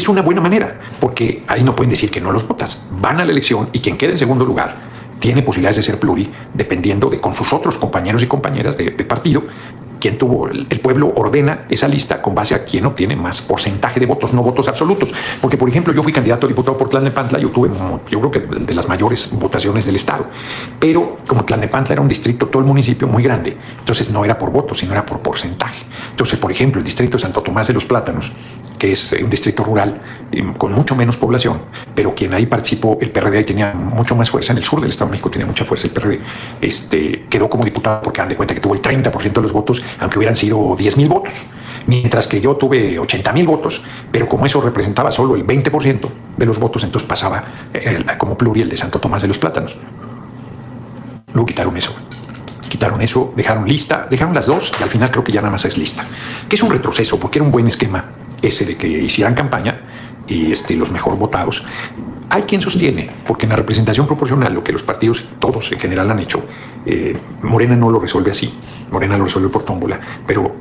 es una buena manera, porque ahí no pueden decir que no los votas. Van a la elección y quien quede en segundo lugar tiene posibilidades de ser pluri, dependiendo de con sus otros compañeros y compañeras de partido. Quien tuvo, el pueblo ordena esa lista con base a quien obtiene más porcentaje de votos, no votos absolutos. Porque, por ejemplo, yo fui candidato a diputado por Tlalnepantla, yo tuve, yo creo que de las mayores votaciones del estado. Pero como Tlalnepantla era un distrito, todo el municipio muy grande, entonces no era por votos, sino era por porcentaje. Entonces, por ejemplo, el distrito de Santo Tomás de los Plátanos, que es un distrito rural con mucho menos población, pero quien ahí participó, el PRD, ahí tenía mucho más fuerza. En el sur del Estado de México tenía mucha fuerza el PRD. Quedó como diputado porque dan de cuenta que tuvo el 30% de los votos, aunque hubieran sido 10,000 votos. Mientras que yo tuve 80,000 votos, pero como eso representaba solo el 20% de los votos, entonces pasaba como pluri el de Santo Tomás de los Plátanos. Luego quitaron eso, dejaron lista, dejaron las dos y al final creo que ya nada más es lista. Que es un retroceso, porque era un buen esquema ese de que hicieran campaña y los mejor votados. Hay quien sostiene, porque en la representación proporcional, lo que los partidos todos en general han hecho, Morena no lo resuelve así, Morena lo resuelve por tómbola, pero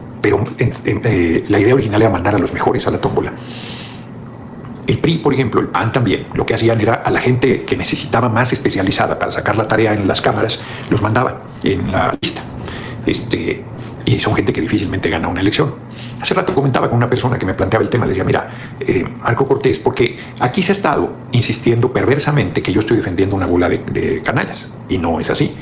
la idea original era mandar a los mejores a la tómbola. El PRI, por ejemplo, el PAN también, lo que hacían era a la gente que necesitaba más especializada para sacar la tarea en las cámaras, los mandaba en la lista. Y son gente que difícilmente gana una elección. Hace rato comentaba con una persona que me planteaba el tema, le decía, mira, Marco Cortés, porque aquí se ha estado insistiendo perversamente que yo estoy defendiendo una bola de canallas, y no es así.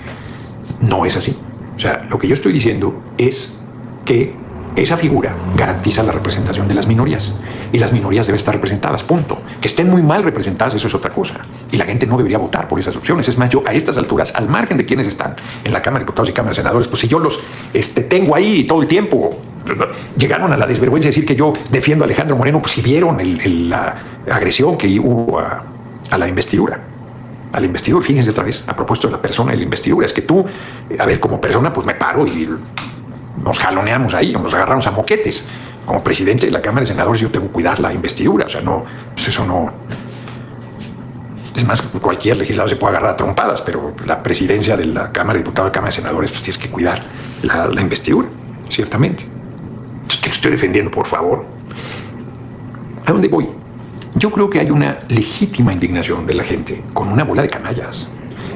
No es así. O sea, lo que yo estoy diciendo es que esa figura garantiza la representación de las minorías, y las minorías deben estar representadas, punto. Que estén muy mal representadas, eso es otra cosa, y la gente no debería votar por esas opciones. Es más, yo a estas alturas, al margen de quienes están en la Cámara de Diputados y Cámara de Senadores, pues si yo los tengo ahí todo el tiempo, llegaron a la desvergüenza de decir que yo defiendo a Alejandro Moreno, pues si vieron la agresión que hubo a la investidura. A la investidura, fíjense otra vez, a propósito de la persona y la investidura, es que tú, a ver, como persona, pues me paro y nos jaloneamos ahí, nos agarramos a moquetes. Como presidente de la Cámara de Senadores yo tengo que cuidar la investidura, o sea, no, pues eso no. Es más, cualquier legislador se puede agarrar a trompadas, pero la presidencia de la Cámara de Diputados y Cámara de Senadores, pues tienes que cuidar la investidura, ciertamente. Entonces, ¿qué estoy defendiendo, por favor? ¿A dónde voy? Yo creo que hay una legítima indignación de la gente con una bola de canallas,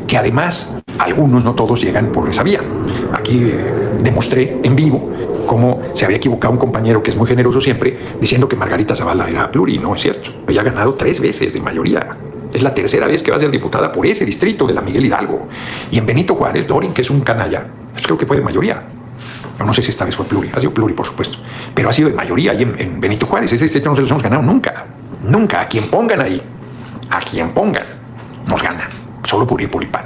que además algunos, no todos, llegan por esa vía. Aquí demostré en vivo cómo se había equivocado un compañero que es muy generoso siempre, diciendo que Margarita Zavala era pluri. No es cierto. Ella ha ganado 3 veces de mayoría. Es la tercera vez que va a ser diputada por ese distrito de la Miguel Hidalgo. Y en Benito Juárez, Dorin, que es un canalla, pues creo que fue de mayoría. No sé si esta vez fue pluri, ha sido pluri, por supuesto, pero ha sido de mayoría ahí en Benito Juárez. Ese distrito no se los hemos ganado nunca. Nunca. A quien pongan ahí, a quien pongan, nos gana. Solo por ir por el PAN.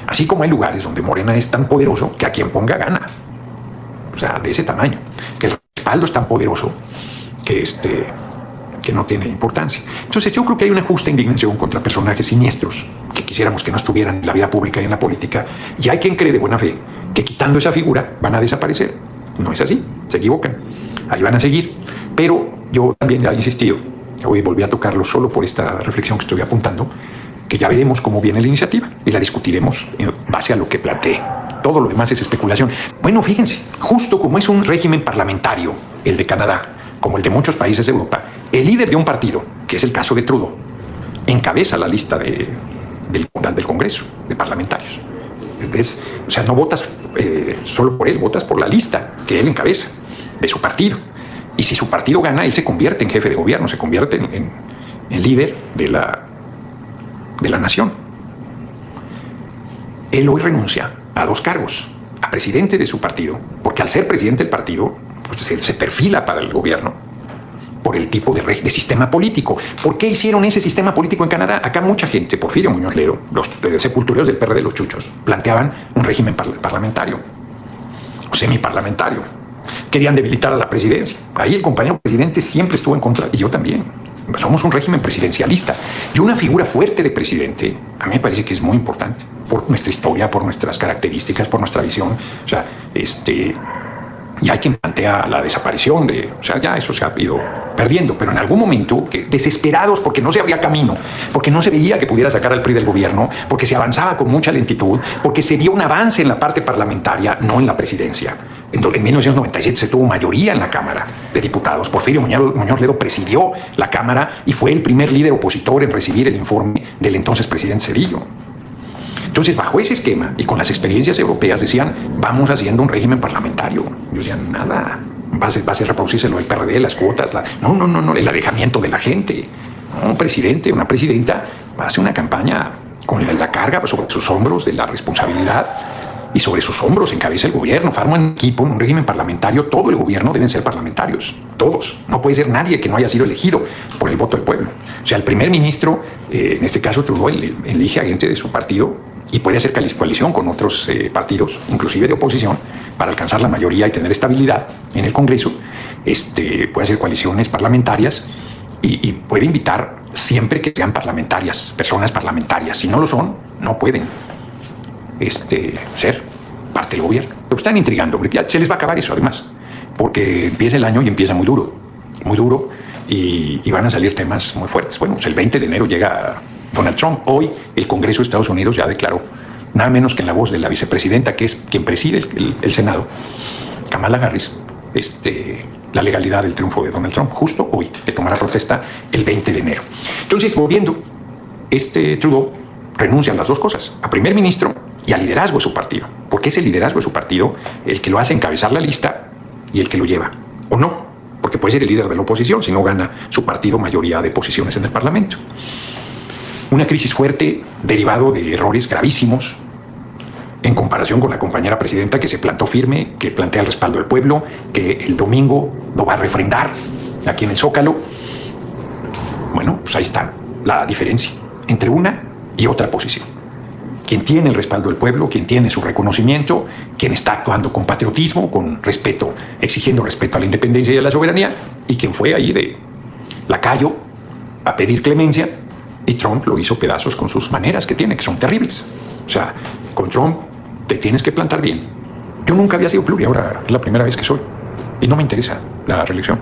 Así como hay lugares donde Morena es tan poderoso que a quien ponga gana. O sea, de ese tamaño. Que el respaldo es tan poderoso que no tiene importancia. Entonces yo creo que hay una justa indignación contra personajes siniestros que quisiéramos que no estuvieran en la vida pública y en la política. Y hay quien cree de buena fe que quitando esa figura van a desaparecer. No es así, se equivocan. Ahí van a seguir. Pero yo también he insistido, hoy volví a tocarlo solo por esta reflexión que estoy apuntando, que ya veremos cómo viene la iniciativa y la discutiremos en base a lo que planteé. Todo lo demás es especulación. Bueno, fíjense, justo como es un régimen parlamentario, el de Canadá, como el de muchos países de Europa, el líder de un partido, que es el caso de Trudeau, encabeza la lista del Congreso de parlamentarios. O sea, no votas solo por él, votas por la lista que él encabeza de su partido. Y si su partido gana, él se convierte en jefe de gobierno, se convierte en líder de la nación. Él hoy renuncia a 2 cargos, a presidente de su partido, porque al ser presidente del partido, pues se perfila para el gobierno por el tipo de sistema político. ¿Por qué hicieron ese sistema político en Canadá? Acá mucha gente, Porfirio Muñoz Ledo, los sepultureros del PRD, los chuchos, planteaban un régimen parlamentario, o semiparlamentario. Querían debilitar a la presidencia. Ahí el compañero presidente siempre estuvo en contra, y yo también. Somos un régimen presidencialista. Y una figura fuerte de presidente, a mí me parece que es muy importante, por nuestra historia, por nuestras características, por nuestra visión. O sea, y hay quien plantea la desaparición o sea, ya eso se ha ido perdiendo, pero en algún momento, desesperados porque no se abría camino, porque no se veía que pudiera sacar al PRI del gobierno, porque se avanzaba con mucha lentitud, porque se dio un avance en la parte parlamentaria, no en la presidencia. En 1997 se tuvo mayoría en la Cámara de Diputados. Porfirio Muñoz Ledo presidió la Cámara y fue el primer líder opositor en recibir el informe del entonces presidente Zedillo. Entonces, bajo ese esquema y con las experiencias europeas, decían, vamos haciendo un régimen parlamentario. Yo decía, nada, va a ser reproducirse lo del PRD, las cuotas, no, el alejamiento de la gente. Un presidente, una presidenta, hace una campaña con la carga sobre sus hombros de la responsabilidad y sobre sus hombros encabeza el gobierno, forma un equipo, un régimen parlamentario. Todo el gobierno deben ser parlamentarios, todos. No puede ser nadie que no haya sido elegido por el voto del pueblo. O sea, el primer ministro, en este caso Trudeau, elige a gente de su partido y puede hacer coalición con otros partidos, inclusive de oposición, para alcanzar la mayoría y tener estabilidad en el Congreso. Puede hacer coaliciones parlamentarias y puede invitar siempre que sean parlamentarias, personas parlamentarias. Si no lo son, no pueden ser parte del gobierno. Pero están intrigando, porque ya se les va a acabar eso además, porque empieza el año y empieza muy duro, y van a salir temas muy fuertes. Bueno, pues el 20 de enero llega Donald Trump. Hoy el Congreso de Estados Unidos ya declaró, nada menos que en la voz de la vicepresidenta, que es quien preside el Senado, Kamala Harris, la legalidad del triunfo de Donald Trump, justo hoy, que tomará protesta el 20 de enero. Entonces, volviendo, Trudeau renuncia a las dos cosas, a primer ministro y al liderazgo de su partido, porque es el liderazgo de su partido el que lo hace encabezar la lista y el que lo lleva, o no, porque puede ser el líder de la oposición si no gana su partido mayoría de posiciones en el Parlamento. Una crisis fuerte derivado de errores gravísimos en comparación con la compañera presidenta, que se plantó firme, que plantea el respaldo del pueblo, que el domingo lo va a refrendar aquí en el Zócalo. Bueno, pues ahí está la diferencia entre una y otra posición. Quien tiene el respaldo del pueblo, quien tiene su reconocimiento, quien está actuando con patriotismo, con respeto, exigiendo respeto a la independencia y a la soberanía, y quien fue ahí de lacayo a pedir clemencia, y Trump lo hizo pedazos con sus maneras que tiene, que son terribles. O sea, con Trump te tienes que plantar bien. Yo nunca había sido pluri, ahora es la primera vez que soy, y no me interesa la reelección,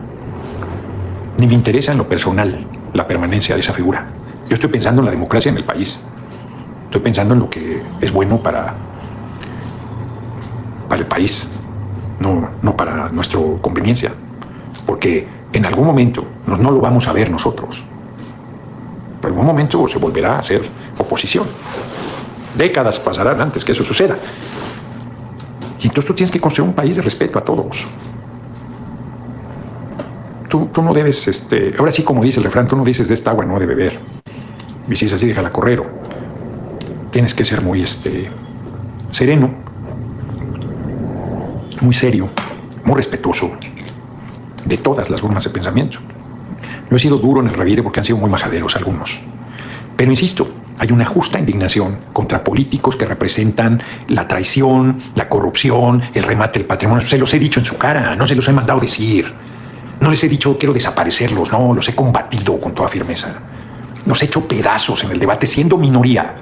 ni me interesa en lo personal la permanencia de esa figura. Yo estoy pensando en la democracia en el país. Estoy pensando en lo que es bueno para el país, no para nuestra conveniencia. Porque en algún momento no lo vamos a ver nosotros. En algún momento se volverá a hacer oposición. Décadas pasarán antes que eso suceda. Y entonces tú tienes que construir un país de respeto a todos. Tú no debes, ahora sí, como dice el refrán, tú no dices de esta agua no de beber. Y si es así, déjala correr. Tienes que ser muy sereno, muy serio, muy respetuoso de todas las formas de pensamiento. Yo he sido duro en el revire porque han sido muy majaderos algunos. Pero insisto, hay una justa indignación contra políticos que representan la traición, la corrupción, el remate del patrimonio. Se los he dicho en su cara, no se los he mandado decir. No les he dicho quiero desaparecerlos, no, los he combatido con toda firmeza. Los he hecho pedazos en el debate siendo minoría.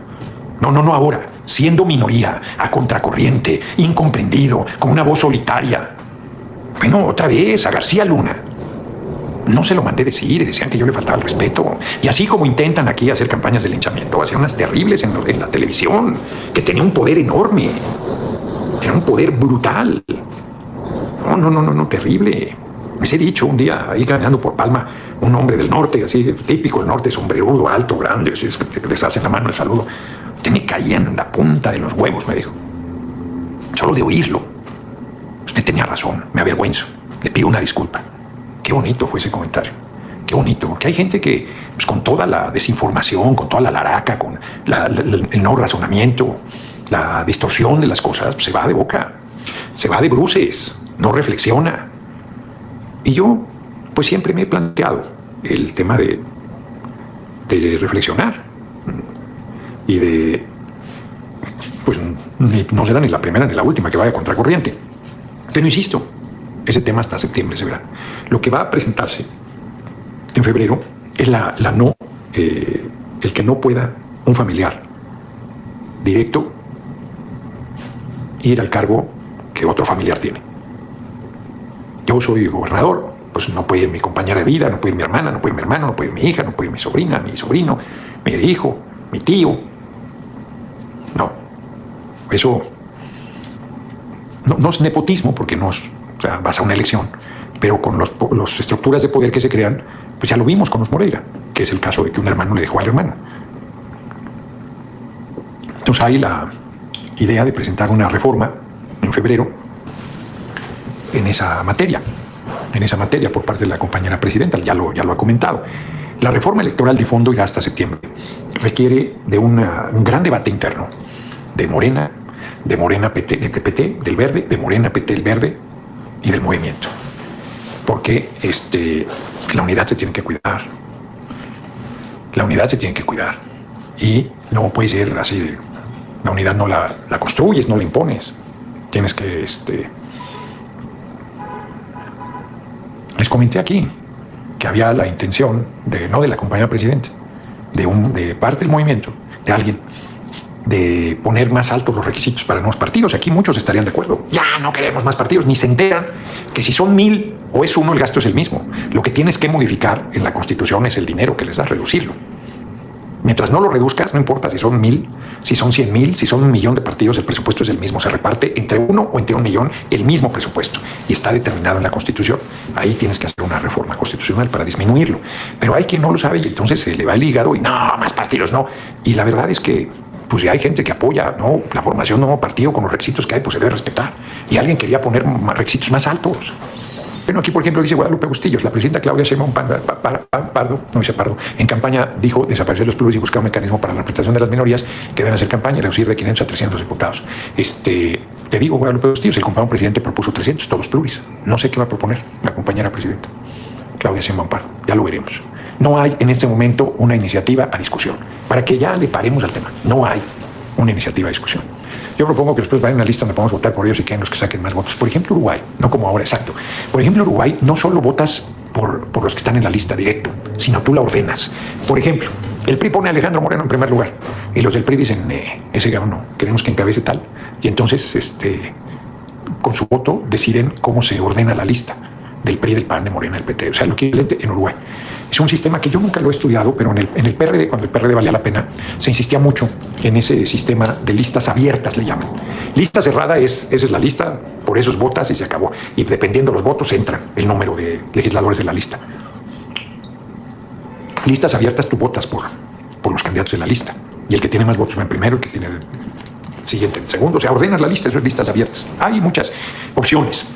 No ahora, siendo minoría, a contracorriente, incomprendido, con una voz solitaria. Bueno, otra vez, a García Luna. No se lo mandé decir, decían que yo le faltaba el respeto. Y así como intentan aquí hacer campañas de linchamiento, hacían unas terribles en la televisión, que tenía un poder enorme, tenía un poder brutal. No, terrible. Les he dicho un día, ahí caminando por Palma, un hombre del norte, así, típico del norte, sombrerudo, alto, grande, así, que te deshace la mano el saludo. Usted me caía en la punta de los huevos, me dijo. Solo de oírlo. Usted tenía razón, me avergüenzo. Le pido una disculpa. Qué bonito fue ese comentario. Qué bonito, porque hay gente que, pues, con toda la desinformación, con toda la laraca, con el no razonamiento, la distorsión de las cosas, pues, se va de boca, se va de bruces, no reflexiona. Y yo, pues, siempre me he planteado el tema de reflexionar y de, pues, no será ni la primera ni la última que vaya contracorriente. Pero insisto, ese tema hasta septiembre se verá. Lo que va a presentarse en febrero es el que no pueda un familiar directo ir al cargo que otro familiar tiene. Yo soy gobernador, pues no puede ir mi compañera de vida, no puede ir mi hermana, no puede ir mi hermano, no puede ir mi hija, no puede ir mi sobrina, mi sobrino, mi hijo, mi tío. No, eso no es nepotismo, porque no es, o sea, vas a una elección, pero con las estructuras de poder que se crean, pues ya lo vimos con los Moreira, que es el caso de que un hermano le dejó al hermano. Entonces hay la idea de presentar una reforma en febrero en esa materia por parte de la compañera presidenta, ya lo ha comentado. La reforma electoral de fondo irá hasta septiembre. Requiere de un gran debate interno de Morena, PT, del PT, del Verde, de Morena, PT, del Verde y del Movimiento. Porque la unidad se tiene que cuidar. La unidad se tiene que cuidar. Y no puede ser así de... La unidad no la construyes, no la impones. Tienes que... Les comenté aquí que había la intención, no de la compañera presidenta, de parte del movimiento, de alguien, de poner más altos los requisitos para nuevos partidos. Aquí muchos estarían de acuerdo. Ya no queremos más partidos, ni se enteran que si son 1,000 o es uno, el gasto es el mismo. Lo que tienes que modificar en la Constitución es el dinero que les das, reducirlo. Mientras no lo reduzcas, no importa si son 1,000, si son 100,000, si son 1,000,000 de partidos, el presupuesto es el mismo. Se reparte entre 1 o entre 1,000,000 el mismo presupuesto y está determinado en la Constitución. Ahí tienes que hacer una reforma constitucional para disminuirlo. Pero hay quien no lo sabe y entonces se le va el hígado y no, más partidos no. Y la verdad es que pues ya hay gente que apoya, ¿no?, la formación de un nuevo partido con los requisitos que hay, pues se debe respetar. Y alguien quería poner requisitos más altos. Bueno, aquí, por ejemplo, dice Guadalupe Bustillos, la presidenta Claudia Sheinbaum Pardo, en campaña dijo desaparecer los pluris y buscar un mecanismo para la representación de las minorías que deben hacer campaña y reducir de 500 a 300 diputados. Te digo, Guadalupe Bustillos, el compañero presidente propuso 300, todos pluris. No sé qué va a proponer la compañera presidenta Claudia Sheinbaum Pardo, ya lo veremos. No hay en este momento una iniciativa a discusión. Para que ya le paremos al tema, no hay una iniciativa a discusión. Yo propongo que después vayan a una lista donde podamos votar por ellos y queden los que saquen más votos. Por ejemplo, Uruguay, no como ahora, exacto. Por ejemplo, Uruguay no solo votas por los que están en la lista directo, sino tú la ordenas. Por ejemplo, el PRI pone a Alejandro Moreno en primer lugar y los del PRI dicen, ese no, queremos que encabece tal. Y entonces, con su voto deciden cómo se ordena la lista del PRI, del PAN, de Morena, del PT, o sea, lo que en Uruguay. Es un sistema que yo nunca lo he estudiado, pero en el PRD, cuando el PRD valía la pena, se insistía mucho en ese sistema de listas abiertas, le llaman. Lista cerrada esa es la lista, por esos votas y se acabó. Y dependiendo de los votos entra el número de legisladores de la lista. Listas abiertas, tú votas por los candidatos de la lista. Y el que tiene más votos va en primero, el que tiene el siguiente en segundo. O sea, ordenas la lista, eso es listas abiertas. Hay muchas opciones.